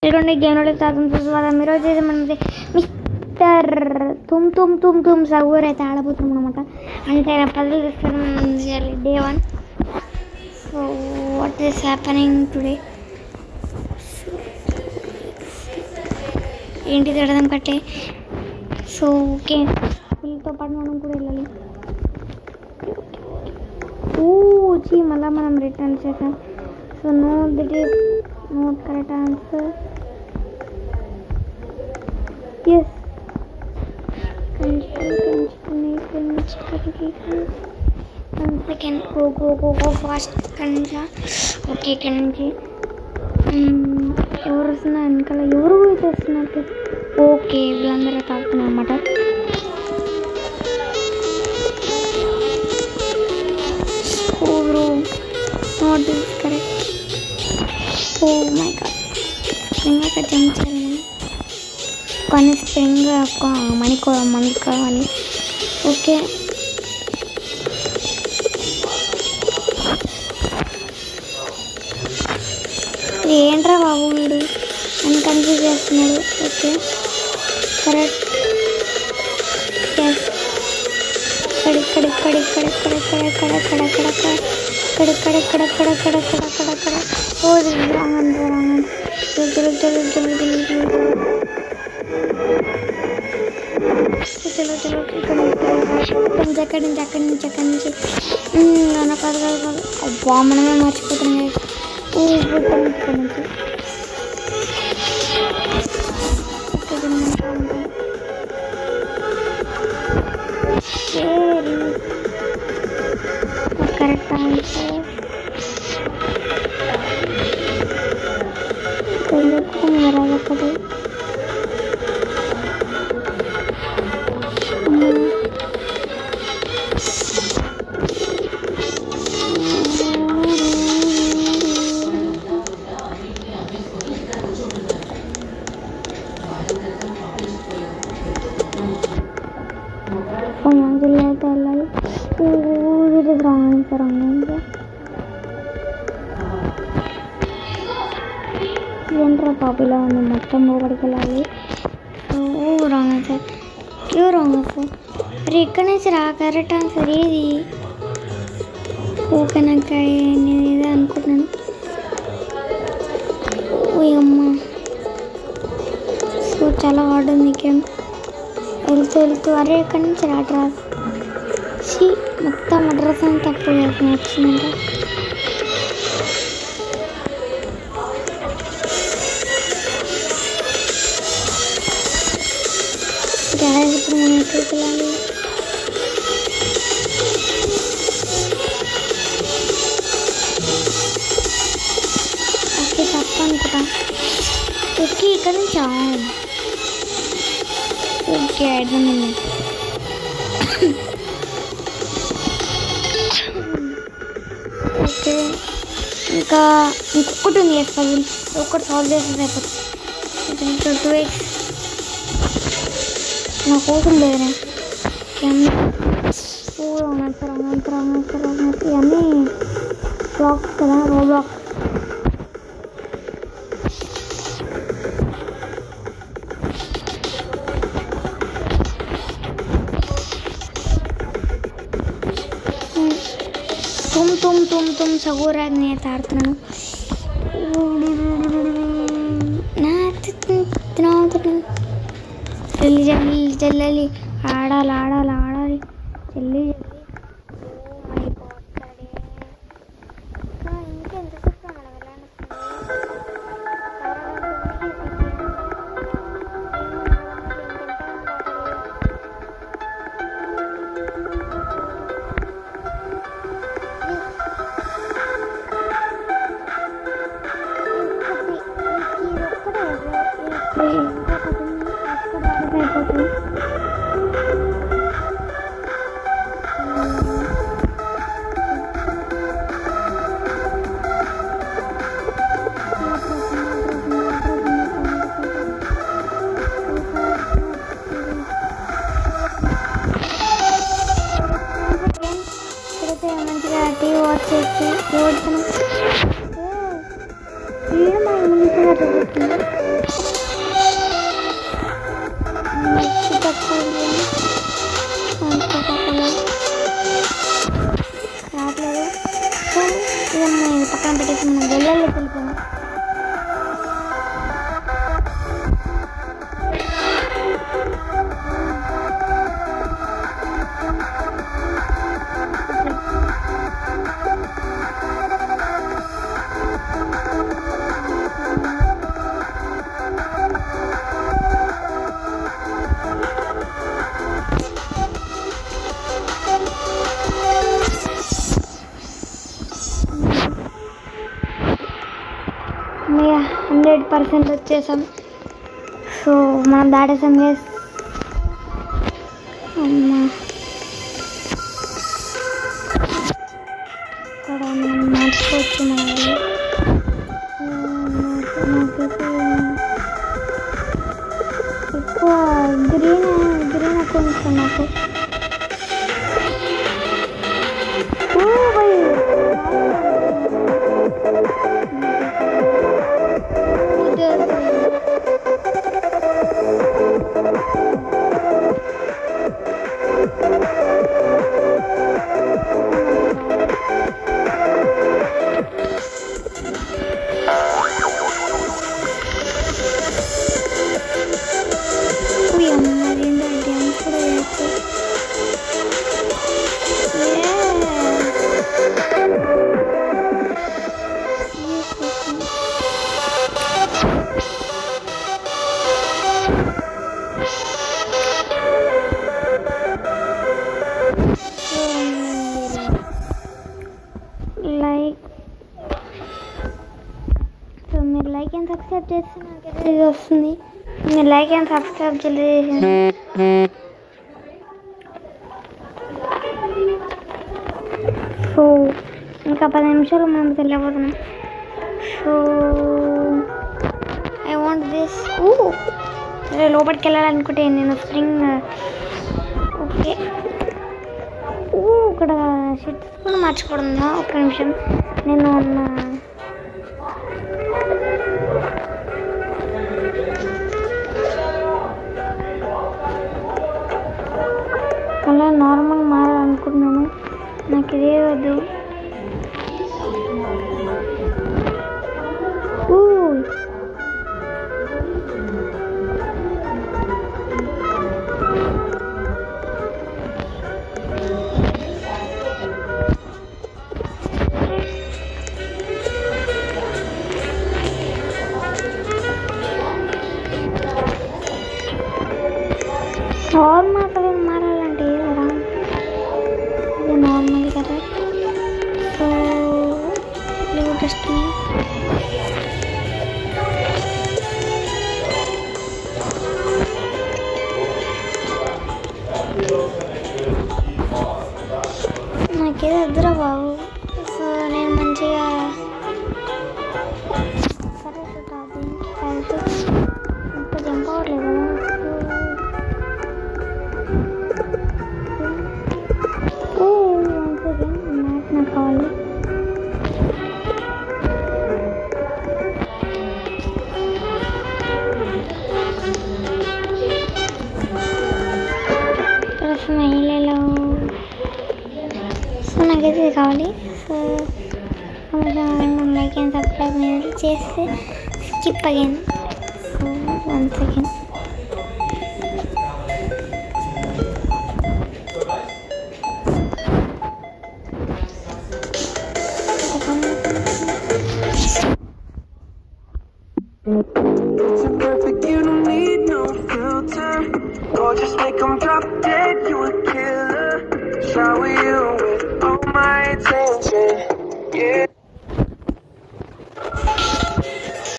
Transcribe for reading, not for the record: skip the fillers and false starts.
వెల్కొండి game లోకి స్వాగతం. ఈరోజు అయితే మనం మిస్టర్ తుమ్ తుమ్ తుమ్ తుమ్ సగూర్ అయితే ఆడబోతున్నాం అనమాట. అంటే పదులు తీసుకోవడం చేయాలి day 1. So what is happening today? ఏంటి తిడదాం కట్టే. సో ఓకే, వీళ్ళతో పాటు మనం కూడా వెళ్ళాలి. వచ్చి మళ్ళీ మనం రిటర్న్ చేద్దాం. So no that is not correct answer. Yes. One second. Go fast. Kanja. Okay, Kanji. ఎవరు వస్తున్నా వెనకాల ఎవరు అయితే వస్తున్నట్టు. ఓకే, వీళ్ళందరూ తాగుతున్నారు అన్నమాట. Not this correct. Oh my god, spring అక్కడ జంప్ చేయాలి. కానీ స్ప్రింగ్ మనకి కావాలి. ఓకే, ఏంట్రా బాబు వీడు అని కన్ఫ్యూజ్ చేస్తున్నాడు. Okay correct. అక్కడి నుంచి అబ్బా మనమే మర్చిపోతున్నాయి. Correct answer. రాదక్కడు అయితే వెళ్ళాలి. Wrong answer. ఏంట్రా బాబులా ఉంది, మొత్తం లోపలికి వెళ్ళాలి. Wrong answer. Wrong answer. మరి ఇక్కడి నుంచి కరెక్ట్ ఆన్సర్ ఏది? ఓకే, నాకు నేను ఏదో అనుకుంటున్నాను. అమ్మ, సో చాలా హార్డ్ ఉంది గేమ్. వెళ్తూ అరే ఇక్కడి నుంచి అడ్రస్ మొత్తం అడ్రస్ అని తప్పు వచ్చిందంట. ఇప్పుడు మనం ఎక్కడికి వెళ్ళాలి? ఓకే తప్పు అనుకుంటా. ఓకే ఇక్కడ నుంచి ఓకే అర్థమైంది. ఓకే ఇంకా ఇంకొకటి ఉంది పజిల్, ఒకటి సాల్వ్ చేసేది అయిపోతుంది. 2x నా కోసం లేదనే. ఇవన్నీ బ్లాక్స్ కదా, రో బ్లాక్స్. తుమ్ సగూరా నేను ఆడుతున్నాను. చెల్లి ఆడాలి చెల్లి. మంచిగా టీవీ వాచ్ చేసి ఓడుతున్నాం. వచ్చేసాం. సో మనం దాటేసాం గైస్. అమ్మా ఇక్కడ మనం మార్చుకోవచ్చు. మనకి ఎక్కువ గ్రీన్ కొంచెం నాకు మీరు లైక్ అండ్ సబ్స్క్రైబ్ చేస్తే నాకైతే ఇది వస్తుంది. మీరు లైక్ అండ్ సబ్స్క్రైబ్ చేయలేదు. సో ఇంకా 10 నిమిషాలు మనం వెళ్ళబోతున్నాం. So I want this. లోపలికి వెళ్ళాలనుకుంటే నేను స్ప్రింగ్ ఓకే. ఇక్కడ షర్ట్స్ కూడా మార్చుకోవడం. ఒక్క నిమిషం నేను అలా నార్మల్ మారాలనుకుంటున్నాను. నాకు ఇదే వద్దు. నార్మల్ కలర్ మారాలంటే కదా, ఇది నార్మల్ కలర్. సో జస్ట్ నాకేదో వద్దురా బాబు. సో నేను మంచిగా సరే ఇంకా జంప్ అవ్వట్లేదు కదా. నాకు కావాలి. స్మైల్లో సో నాకైతే ఇది కావాలి. సో లైక్ అండ్ సబ్స్క్రైబ్ అనేది చేస్తే skip again. So 1 second. So perfect, you don't need no filter. Or just make them drop dead, you a killer. Shower you with all my attention, yeah.